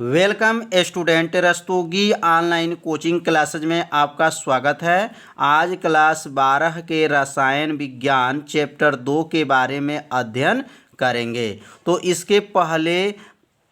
Welcome student. Rastogi online coaching classes में आपका स्वागत है। आज क्लास 12 के रसायन विज्ञान चैप्टर 2 के बारे में अध्ययन करेंगे। तो इसके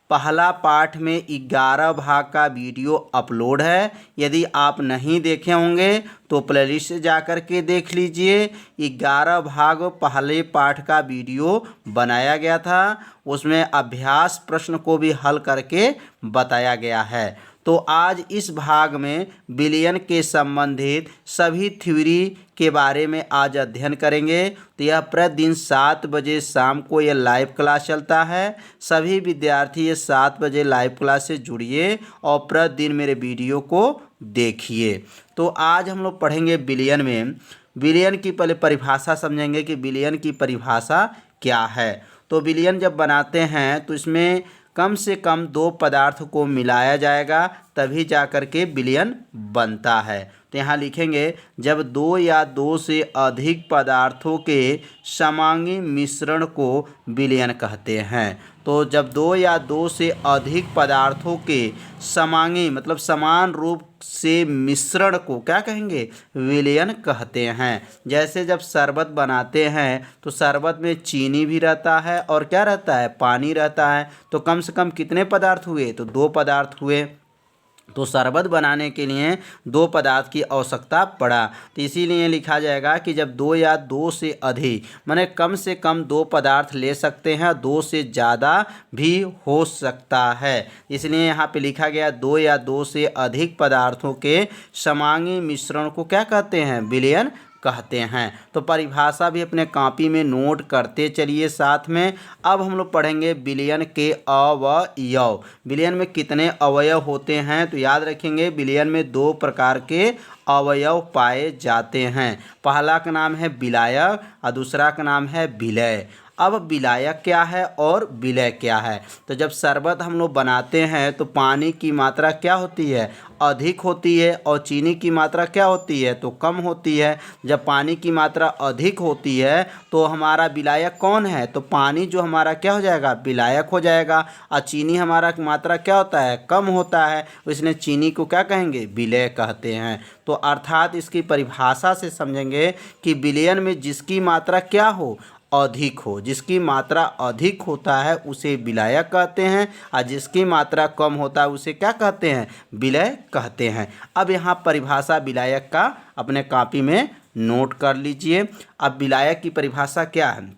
पहला पाठ में 11 भाग का वीडियो अपलोड है। यदि आप नहीं देखे होंगे तो प्लेलिस्ट से जाकर के देख लीजिए। 11 भाग पहले पाठ का वीडियो बनाया गया था, उसमें अभ्यास प्रश्न को भी हल करके बताया गया है। तो आज इस भाग में विलयन के संबंधित सभी थ्योरी के बारे में आज अध्ययन करेंगे। तो यह प्रतिदिन 7 बजे शाम को यह लाइव क्लास चलता है। सभी विद्यार्थी ये 7 बजे लाइव क्लास से जुड़िए और प्रतिदिन मेरे वीडियो को देखिए। तो आज हम लोग पढ़ेंगे विलयन में। विलयन की पहले परिभाषा समझेंगे कि विलयन की परिभाषा क्या है। तो विलयन जब बनाते हैं तो इसमें कम से कम 2 पदार्थ को मिलाया जाएगा, तभी जाकर के विलयन बनता है। तो यहाँ लिखेंगे जब 2 या 2 से अधिक पदार्थों के समांगी मिश्रण को विलयन कहते हैं। तो जब 2 या 2 से अधिक पदार्थों के समांगी मतलब समान रूप से मिश्रण को क्या कहेंगे? विलयन कहते हैं। जैसे जब शरबत बनाते हैं तो शरबत में चीनी भी रहता है और क्या रहता है? पानी रहता है। तो कम से कम कितने पदार्थ हुए? तो 2 पदार्थ हुए। तो शरबत बनाने के लिए 2 पदार्थ की आवश्यकता पड़ा। तो इसीलिए लिखा जाएगा कि जब 2 या 2 से अधिक माने कम से कम 2 पदार्थ ले सकते हैं, 2 से ज़्यादा भी हो सकता है। इसलिए यहाँ पे लिखा गया 2 या 2 से अधिक पदार्थों के समांगी मिश्रण को क्या कहते हैं? विलयन कहते हैं। तो परिभाषा भी अपने कॉपी में नोट करते चलिए साथ में। अब हम लोग पढ़ेंगे विलयन के अवयव। विलयन में कितने अवयव होते हैं? तो याद रखेंगे विलयन में 2 प्रकार के अवयव पाए जाते हैं। पहला का नाम है विलायक और दूसरा का नाम है विलय। अब विलायक क्या है और विलय क्या है? तो जब शरबत हम लोग बनाते हैं तो पानी की मात्रा क्या होती है? अधिक होती है और चीनी की मात्रा क्या होती है? तो कम होती है। जब पानी की मात्रा अधिक होती है तो हमारा विलायक कौन है? तो पानी जो हमारा क्या हो जाएगा? विलायक हो जाएगा। और चीनी हमारा मात्रा क्या होता है? कम होता है, इसलिए चीनी को क्या कहेंगे? विलय कहते हैं। तो अर्थात इसकी परिभाषा से समझेंगे कि विलयन में जिसकी मात्रा क्या हो? अधिक हो। जिसकी मात्रा अधिक होता है उसे विलायक कहते हैं और जिसकी मात्रा कम होता है उसे क्या कहते हैं? विलय कहते हैं। अब यहाँ परिभाषा विलायक का अपने कॉपी में नोट कर लीजिए। अब विलायक की परिभाषा क्या है?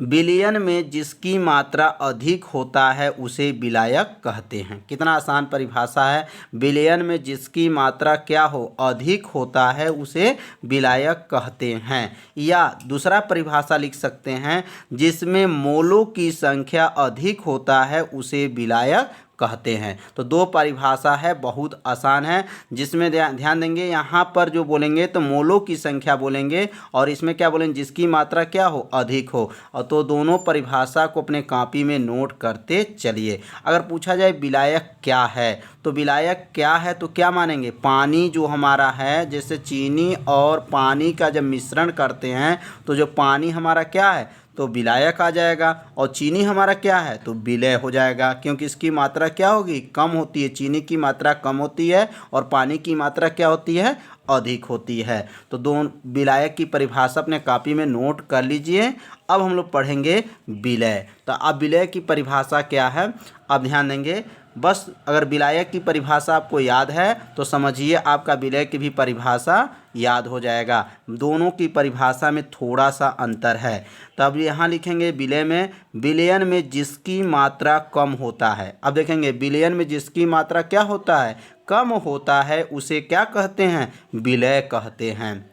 विलयन में जिसकी मात्रा अधिक होता है उसे विलायक कहते हैं। कितना आसान परिभाषा है। विलयन में जिसकी मात्रा क्या हो? अधिक होता है उसे विलायक कहते हैं। या दूसरा परिभाषा लिख सकते हैं, जिसमें मोलों की संख्या अधिक होता है उसे विलायक कहते हैं। तो 2 परिभाषा है, बहुत आसान है। जिसमें ध्यान देंगे यहाँ पर जो बोलेंगे तो मोलों की संख्या बोलेंगे और इसमें क्या बोलेंगे? जिसकी मात्रा क्या हो? अधिक हो। और तो दोनों परिभाषा को अपने कॉपी में नोट करते चलिए। अगर पूछा जाए विलायक क्या है तो विलायक क्या है तो क्या मानेंगे? पानी जो हमारा है, जैसे चीनी और पानी का जब मिश्रण करते हैं तो जो पानी हमारा क्या है? तो विलायक आ जाएगा। और चीनी हमारा क्या है? तो विलय हो जाएगा, क्योंकि इसकी मात्रा क्या होगी? कम होती है। चीनी की मात्रा कम होती है और पानी की मात्रा क्या होती है? अधिक होती है। तो दोनों विलायक की परिभाषा अपने कॉपी में नोट कर लीजिए। अब हम लोग पढ़ेंगे विलय। तो अब विलय की परिभाषा क्या है? अब ध्यान देंगे। बस अगर विलायक की परिभाषा आपको याद है तो समझिए आपका विलय की भी परिभाषा याद हो जाएगा। दोनों की परिभाषा में थोड़ा सा अंतर है। तब यहाँ लिखेंगे विलयन में जिसकी मात्रा कम होता है। अब देखेंगे विलयन में जिसकी मात्रा क्या होता है? कम होता है, उसे क्या कहते हैं? विलय कहते हैं।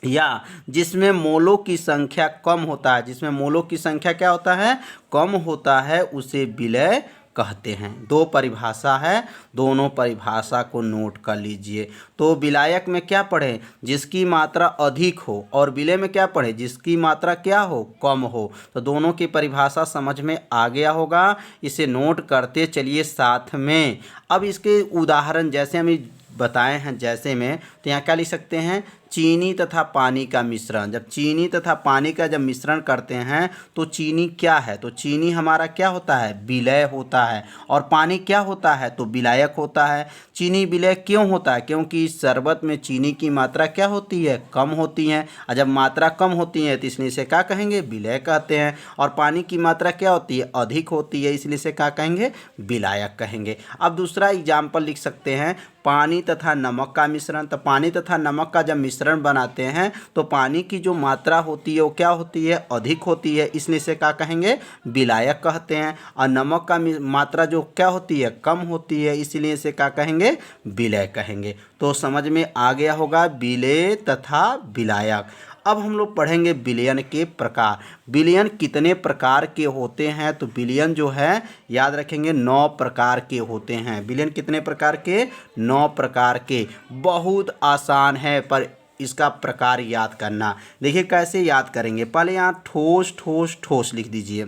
या जिसमें मोलों की संख्या कम होता है, जिसमें मोलों की संख्या क्या होता है? कम होता है, उसे विलय कहते हैं। 2 परिभाषा है, दोनों परिभाषा को नोट कर लीजिए। तो विलायक में क्या पढ़े? जिसकी मात्रा अधिक हो, और विलय में क्या पढ़े? जिसकी मात्रा क्या हो? कम हो। तो दोनों की परिभाषा समझ में आ गया होगा। इसे नोट करते चलिए साथ में। अब इसके उदाहरण जैसे हम बताए हैं जैसे में, तो यहाँ क्या लिख सकते हैं? चीनी तथा पानी का मिश्रण। जब चीनी तथा पानी का जब मिश्रण करते हैं तो चीनी क्या है, तो चीनी हमारा क्या होता है, विलय होता है। और पानी क्या होता है, तो विलायक होता है। चीनी विलय क्यों होता है, क्योंकि इस शरबत में चीनी की मात्रा क्या होती है, कम होती है। और जब मात्रा कम होती है तो इसलिए इसे क्या कहेंगे, विलय कहते हैं। और पानी की मात्रा क्या होती है, अधिक होती है, इसलिए इसे क्या कहेंगे, विलायक कहेंगे। अब दूसरा एग्जाम्पल लिख सकते हैं, पानी तथा नमक का मिश्रण। तो पानी तथा नमक का जब मिश्रण बनाते हैं तो पानी की जो मात्रा होती है वो क्या होती है, अधिक होती है, इसलिए इसे क्या कहेंगे, विलायक कहते हैं। और नमक का मात्रा जो क्या होती है, कम होती है, इसलिए इसे क्या कहेंगे, विलय कहेंगे। तो समझ में आ गया होगा विलय तथा विलायक। अब हम लोग पढ़ेंगे विलयन के प्रकार। विलयन कितने प्रकार के होते हैं, तो विलयन जो है याद रखेंगे 9 प्रकार के होते हैं। विलयन कितने प्रकार के, 9 प्रकार के। बहुत आसान है पर इसका प्रकार याद करना। देखिए कैसे याद करेंगे, पहले यहाँ ठोस ठोस ठोस लिख दीजिए,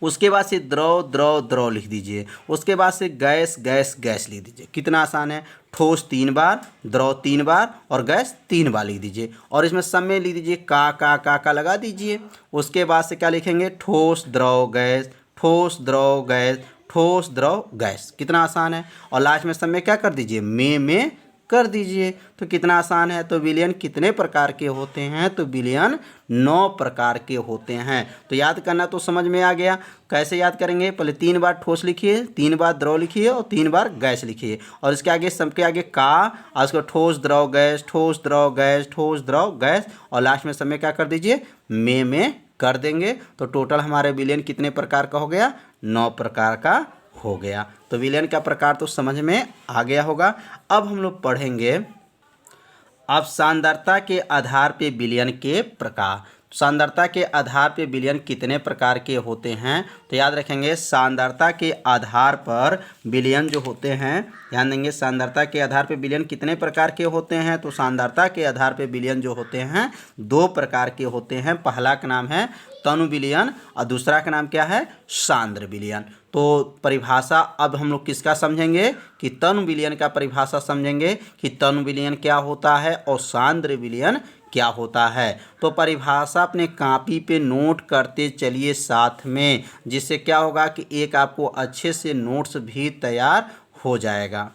उसके बाद से द्रव द्रव द्रव लिख दीजिए, उसके बाद से गैस गैस गैस लिख दीजिए। कितना आसान है, ठोस 3 बार, द्रव 3 बार और गैस 3 बार लिख दीजिए। और इसमें सब में लिख दीजिए का लगा दीजिए। उसके बाद से क्या लिखेंगे, ठोस द्रव गैस, ठोस द्रव गैस, ठोस द्रव गैस। कितना आसान है। और लास्ट में सब में क्या कर दीजिए, में कर दीजिए। तो कितना आसान है। तो विलयन कितने प्रकार के होते हैं, तो विलयन 9 प्रकार के होते हैं। तो याद करना तो समझ में आ गया। कैसे याद करेंगे, पहले 3 बार ठोस लिखिए, 3 बार द्रव लिखिए और 3 बार गैस लिखिए। और इसके आगे सबके आगे का, और उसको ठोस द्रव गैस, ठोस द्रव गैस, ठोस द्रव गैस, और लास्ट में समय क्या कर दीजिए, में कर देंगे। तो टोटल हमारे विलयन कितने प्रकार का हो गया, 9 प्रकार का हो गया। तो विलयन का प्रकार तो समझ में आ गया होगा। अब हम लोग पढ़ेंगे अब सांद्रता के आधार पे विलयन के प्रकार। सांद्रता के आधार पे विलयन कितने प्रकार के होते हैं, तो याद रखेंगे सांद्रता के आधार पर विलयन जो होते हैं, ध्यान देंगे सांद्रता के आधार पे विलयन कितने प्रकार के होते हैं। तो सांद्रता के आधार पे विलयन जो होते हैं 2 प्रकार के होते हैं। पहला का नाम है तनु विलयन और दूसरा का नाम क्या है, सांद्र विलयन। तो परिभाषा अब हम लोग किसका समझेंगे, कि तनु विलयन का परिभाषा समझेंगे कि तनु विलयन क्या होता है और सांद्र विलयन क्या होता है। तो परिभाषा अपने कॉपी पे नोट करते चलिए साथ में, जिससे क्या होगा कि एक आपको अच्छे से नोट्स भी तैयार हो जाएगा।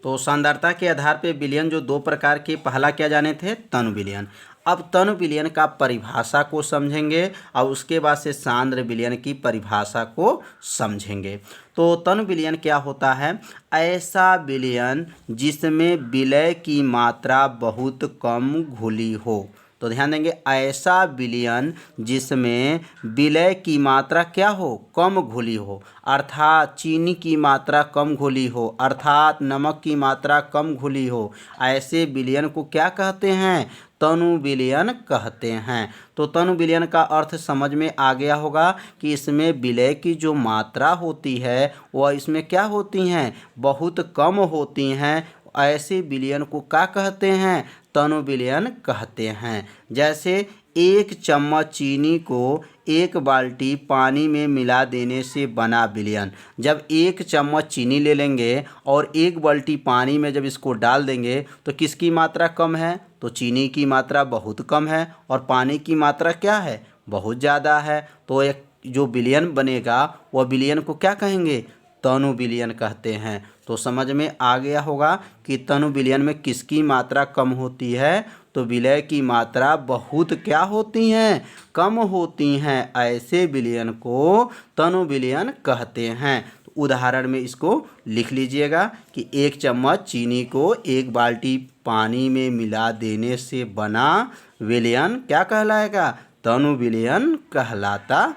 तो सांद्रता के आधार पे विलयन जो 2 प्रकार के, पहला क्या जाने थे, तनु विलयन। अब तनु विलयन का परिभाषा को समझेंगे और उसके बाद से सांद्र विलयन की परिभाषा को समझेंगे। तो तनु विलयन क्या होता है, ऐसा विलयन जिसमें विलय की मात्रा बहुत कम घुली हो। तो ध्यान देंगे, ऐसा विलयन जिसमें विलय की मात्रा क्या हो, कम घुली हो, अर्थात चीनी की मात्रा कम घुली हो, अर्थात नमक की मात्रा कम घुली हो, ऐसे विलयन को क्या कहते हैं, तनु विलयन कहते हैं। तो तनु विलयन का अर्थ समझ में आ गया होगा कि इसमें विलय की जो मात्रा होती है वह इसमें क्या होती हैं, बहुत कम होती हैं। ऐसे विलयन को क्या कहते हैं, तनु विलयन कहते हैं। जैसे 1 चम्मच चीनी को 1 बाल्टी पानी में मिला देने से बना विलयन। जब 1 चम्मच चीनी ले लेंगे और 1 बाल्टी पानी में जब इसको डाल देंगे तो किसकी मात्रा कम है, तो चीनी की मात्रा बहुत कम है और पानी की मात्रा क्या है, बहुत ज़्यादा है। तो एक जो विलयन बनेगा वह विलयन को क्या कहेंगे, तनु विलयन कहते हैं। तो समझ में आ गया होगा कि तनु विलयन में किसकी मात्रा कम होती है, तो विलय की मात्रा बहुत क्या होती हैं, कम होती हैं। ऐसे विलयन को तनु विलयन कहते हैं। तो उदाहरण में इसको लिख लीजिएगा कि 1 चम्मच चीनी को 1 बाल्टी पानी में मिला देने से बना विलयन क्या कहलाएगा, तनु विलयन कहलाता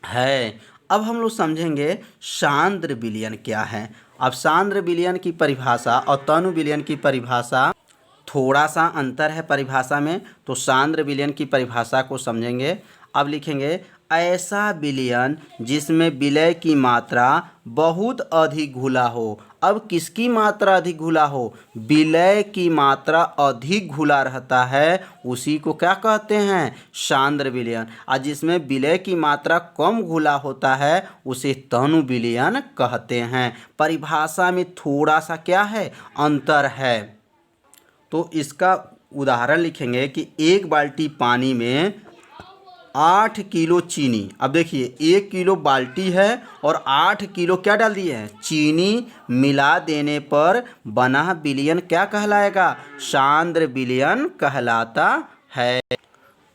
है। अब हम लोग समझेंगे सांद्र विलयन क्या है। अब सांद्र विलयन की परिभाषा और तनु विलयन की परिभाषा थोड़ा सा अंतर है परिभाषा में। तो सांद्र विलयन की परिभाषा को समझेंगे। अब लिखेंगे, ऐसा विलयन जिसमें विलय की मात्रा बहुत अधिक घुला हो। अब किसकी मात्रा अधिक घुला हो, विलय की मात्रा अधिक घुला रहता है, उसी को क्या कहते हैं, सांद्र विलयन। और जिसमें विलय की मात्रा कम घुला होता है उसे तनु विलयन कहते हैं। परिभाषा में थोड़ा सा क्या है, अंतर है। तो इसका उदाहरण लिखेंगे कि 1 बाल्टी पानी में 8 किलो चीनी। अब देखिए 1 किलो बाल्टी है और 8 किलो क्या डाल दिए हैं, चीनी मिला देने पर बना विलयन क्या कहलाएगा, सांद्र विलयन कहलाता है।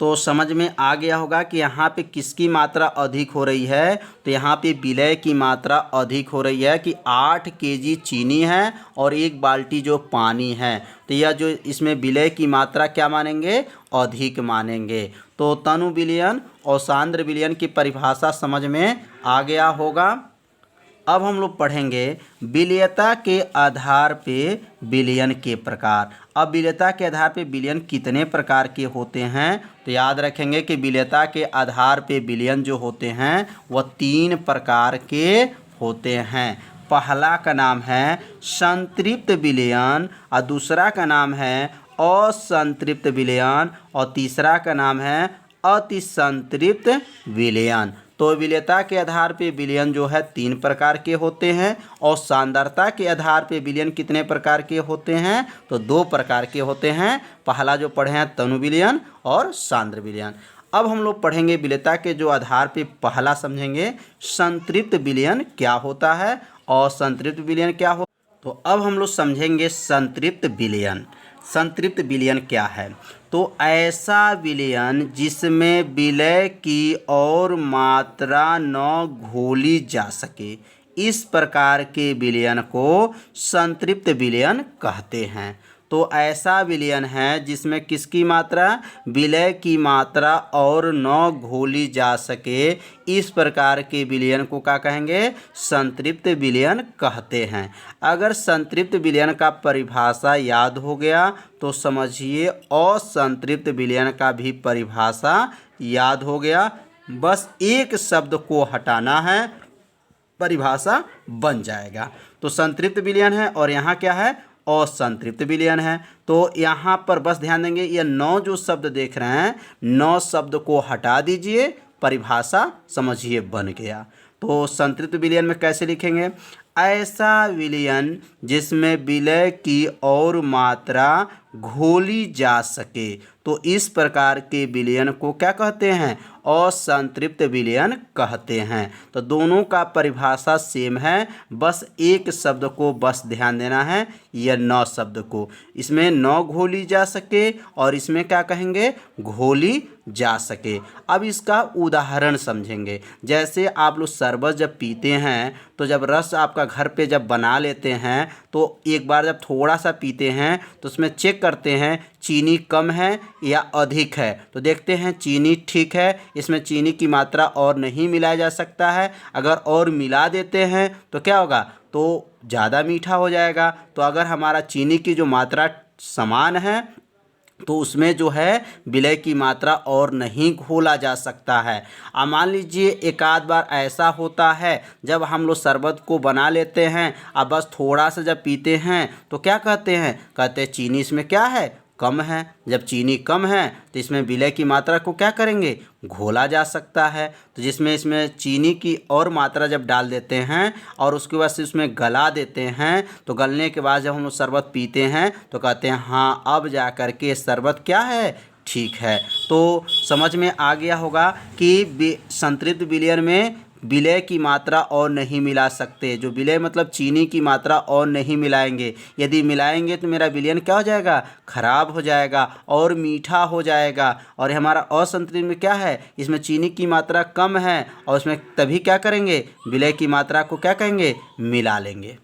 तो समझ में आ गया होगा कि यहाँ पे किसकी मात्रा अधिक हो रही है, तो यहाँ पे विलय की मात्रा अधिक हो रही है कि 8 केजी चीनी है और 1 बाल्टी जो पानी है, तो यह जो इसमें विलय की मात्रा क्या मानेंगे, अधिक मानेंगे। तो तनु विलयन और सांद्र विलयन की परिभाषा समझ में आ गया होगा। अब हम लोग पढ़ेंगे विलयता के आधार पे विलयन के प्रकार। अब विलयता के आधार पे विलयन कितने प्रकार के होते हैं, तो याद रखेंगे कि विलयता के आधार पे विलयन जो होते हैं वह 3 प्रकार के होते हैं। पहला का नाम है संतृप्त विलयन और दूसरा का नाम है असंतृप्त विलयन और तीसरा का नाम है अतिसंतृप्त विलयन। तो विलयता के आधार पे विलयन जो है 3 प्रकार के होते हैं और सांद्रता के आधार पे विलयन कितने प्रकार के होते हैं, तो 2 प्रकार के होते हैं। पहला जो पढ़े हैं तनु विलयन और सांद्र विलयन। अब हम लोग पढ़ेंगे विलयता के जो आधार पे पहला समझेंगे संतृप्त विलयन क्या होता है और संतृप्त विलयन क्या हो। तो अब हम लोग समझेंगे संतृप्त विलयन। संतृप्त विलयन क्या है, तो ऐसा विलयन जिसमें विलय की और मात्रा न घोली जा सके, इस प्रकार के विलयन को संतृप्त विलयन कहते हैं। तो ऐसा विलयन है जिसमें किसकी मात्रा, विलय की मात्रा और न घोली जा सके, इस प्रकार के विलयन को क्या कहेंगे, संतृप्त विलयन कहते हैं। अगर संतृप्त विलयन का परिभाषा याद हो गया तो समझिए असंतृप्त विलयन का भी परिभाषा याद हो गया। बस एक शब्द को हटाना है, परिभाषा बन जाएगा। तो संतृप्त विलयन है और यहाँ क्या है, असंतृप्त विलयन है। तो यहाँ पर बस ध्यान देंगे ये 9 जो शब्द देख रहे हैं, 9 शब्द को हटा दीजिए, परिभाषा समझिए बन गया। तो संतृप्त विलयन में कैसे लिखेंगे, ऐसा विलयन जिसमें विलय की और मात्रा घोली जा सके, तो इस प्रकार के विलयन को क्या कहते हैं, असंतृप्त विलयन कहते हैं। तो दोनों का परिभाषा सेम है, बस एक शब्द को बस ध्यान देना है, यह 9 शब्द को, इसमें न घोली जा सके और इसमें क्या कहेंगे, घोली जा सके। अब इसका उदाहरण समझेंगे। जैसे आप लोग शरबत जब पीते हैं तो जब रस आपका घर पे जब बना लेते हैं तो एक बार जब थोड़ा सा पीते हैं तो उसमें चेक करते हैं चीनी कम है या अधिक है, तो देखते हैं चीनी ठीक है, इसमें चीनी की मात्रा और नहीं मिलाया जा सकता है। अगर और मिला देते हैं तो क्या होगा, तो ज़्यादा मीठा हो जाएगा। तो अगर हमारा चीनी की जो मात्रा समान है तो उसमें जो है विलय की मात्रा और नहीं घोला जा सकता है। अब मान लीजिए एक आध बार ऐसा होता है जब हम लोग शरबत को बना लेते हैं, अब बस थोड़ा सा जब पीते हैं तो क्या कहते हैं, कहते हैं चीनी इसमें क्या है, कम है। जब चीनी कम है तो इसमें विलय की मात्रा को क्या करेंगे, घोला जा सकता है। तो जिसमें इसमें चीनी की और मात्रा जब डाल देते हैं और उसके बाद से उसमें गला देते हैं, तो गलने के बाद जब हम लोग शरबत पीते हैं तो कहते हैं हाँ अब जा कर के शरबत क्या है, ठीक है। तो समझ में आ गया होगा कि संतृप्त विलयन में विलय की मात्रा और नहीं मिला सकते। जो विलय मतलब चीनी की मात्रा और नहीं मिलाएंगे, यदि मिलाएंगे तो मेरा विलयन क्या हो जाएगा, खराब हो जाएगा और मीठा हो जाएगा। और हमारा असंतृप्त में क्या है, इसमें चीनी की मात्रा कम है और उसमें तभी क्या करेंगे, विलय की मात्रा को क्या कहेंगे, मिला लेंगे।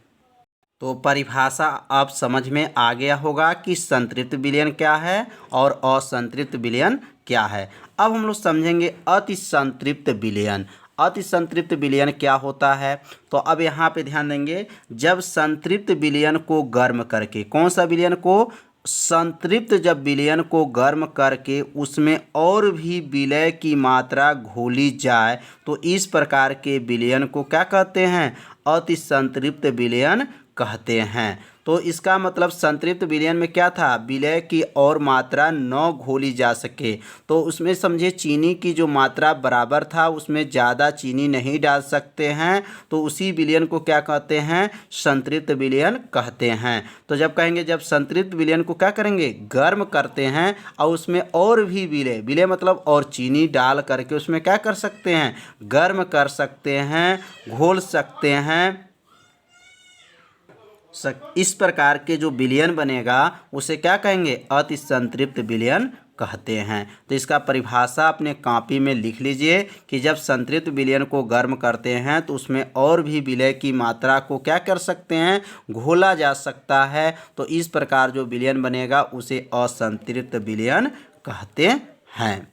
तो परिभाषा आप समझ में आ गया होगा कि संतृप्त विलयन क्या है और असंतृप्त विलयन क्या है। अब हम लोग समझेंगे अतिसंतृप्त विलयन। अतिसंतृप्त विलयन क्या होता है, तो अब यहाँ पे ध्यान देंगे, जब संतृप्त विलयन को गर्म करके, कौन सा विलयन को, संतृप्त जब विलयन को गर्म करके उसमें और भी विलय की मात्रा घोली जाए तो इस प्रकार के विलयन को क्या कहते हैं, अतिसंतृप्त विलयन कहते हैं। तो इसका मतलब संतृप्त विलयन में क्या था, विलय की और मात्रा न घोली जा सके। तो उसमें समझे चीनी की जो मात्रा बराबर था उसमें ज़्यादा चीनी नहीं डाल सकते हैं, तो उसी विलयन को क्या कहते हैं, संतृप्त विलयन कहते हैं। तो जब कहेंगे जब संतृप्त विलयन को क्या करेंगे, गर्म करते हैं और उसमें और भी विलय, विलय मतलब और चीनी डाल करके उसमें क्या कर सकते हैं, गर्म कर सकते हैं, घोल सकते हैं। इस प्रकार के जो विलयन बनेगा उसे क्या कहेंगे, अति संतृप्त विलयन कहते हैं। तो इसका परिभाषा अपने कॉपी में लिख लीजिए कि जब संतृप्त विलयन को गर्म करते हैं तो उसमें और भी विलय की मात्रा को क्या कर सकते हैं, घोला जा सकता है। तो इस प्रकार जो विलयन बनेगा उसे असंतृप्त विलयन कहते हैं।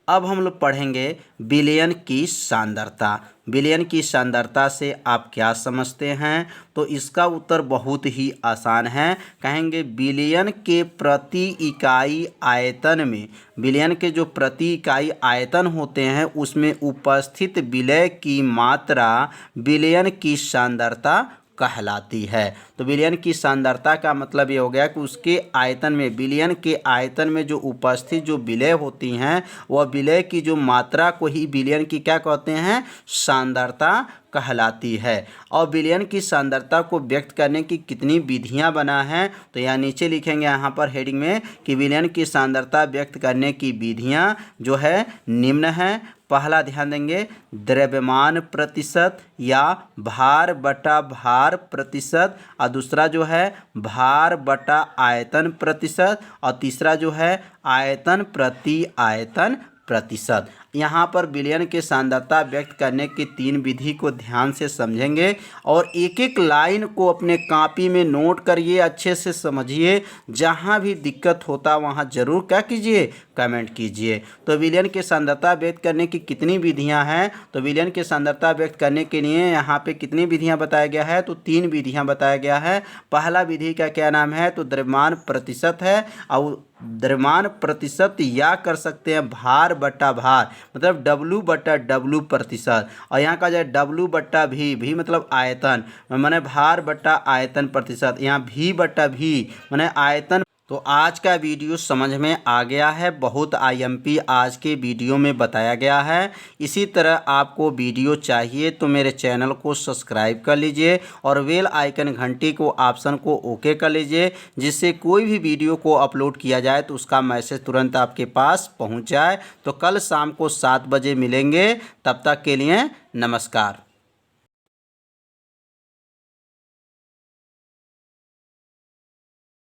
अब हम लोग पढ़ेंगे विलयन की सांद्रता। विलयन की सांद्रता से आप क्या समझते हैं, तो इसका उत्तर बहुत ही आसान है। कहेंगे विलयन के प्रति इकाई आयतन में, विलयन के जो प्रति इकाई आयतन होते हैं उसमें उपस्थित विलय की मात्रा विलयन की सांद्रता कहलाती है। तो विलयन की सांद्रता का मतलब ये हो गया कि उसके आयतन में, विलयन के आयतन में जो उपस्थित जो विलय होती हैं वह विलय की जो मात्रा को ही विलयन की क्या कहते हैं, सांद्रता कहलाती है। और विलयन की सांद्रता को व्यक्त करने की कितनी विधियां बना है, तो यहाँ नीचे लिखेंगे यहाँ पर हेडिंग में कि विलयन की सांद्रता व्यक्त करने की विधियां जो है निम्न है। पहला ध्यान देंगे द्रव्यमान प्रतिशत या भार बटा भार प्रतिशत, और दूसरा जो है भार बटा आयतन प्रतिशत, और तीसरा जो है आयतन प्रति आयतन प्रतिशत। यहाँ पर विलयन के सांद्रता व्यक्त करने की 3 विधि को ध्यान से समझेंगे और एक एक लाइन को अपने कॉपी में नोट करिए, अच्छे से समझिए। जहाँ भी दिक्कत होता वहाँ ज़रूर क्या कीजिए, कमेंट कीजिए। तो विलयन के सांद्रता व्यक्त करने की कितनी विधियाँ हैं, तो विलयन के सांद्रता व्यक्त करने के लिए यहाँ पे कितनी विधियाँ बताया गया है, तो 3 विधियाँ बताया गया है। पहला विधि का क्या नाम है, तो द्रव्यमान प्रतिशत है, और द्रव्यमान प्रतिशत या कर सकते हैं भार बटा भार, मतलब W/W प्रतिशत, और यहाँ का जाए W/V, भी मतलब आयतन, माने भार बटा आयतन प्रतिशत, यहाँ V/V माने आयतन। तो आज का वीडियो समझ में आ गया है, बहुत IMP आज के वीडियो में बताया गया है। इसी तरह आपको वीडियो चाहिए तो मेरे चैनल को सब्सक्राइब कर लीजिए और बेल आइकन घंटी को ऑप्शन को ओके कर लीजिए, जिससे कोई भी वीडियो को अपलोड किया जाए तो उसका मैसेज तुरंत आपके पास पहुंच जाए। तो कल शाम को 7 बजे मिलेंगे, तब तक के लिए नमस्कार।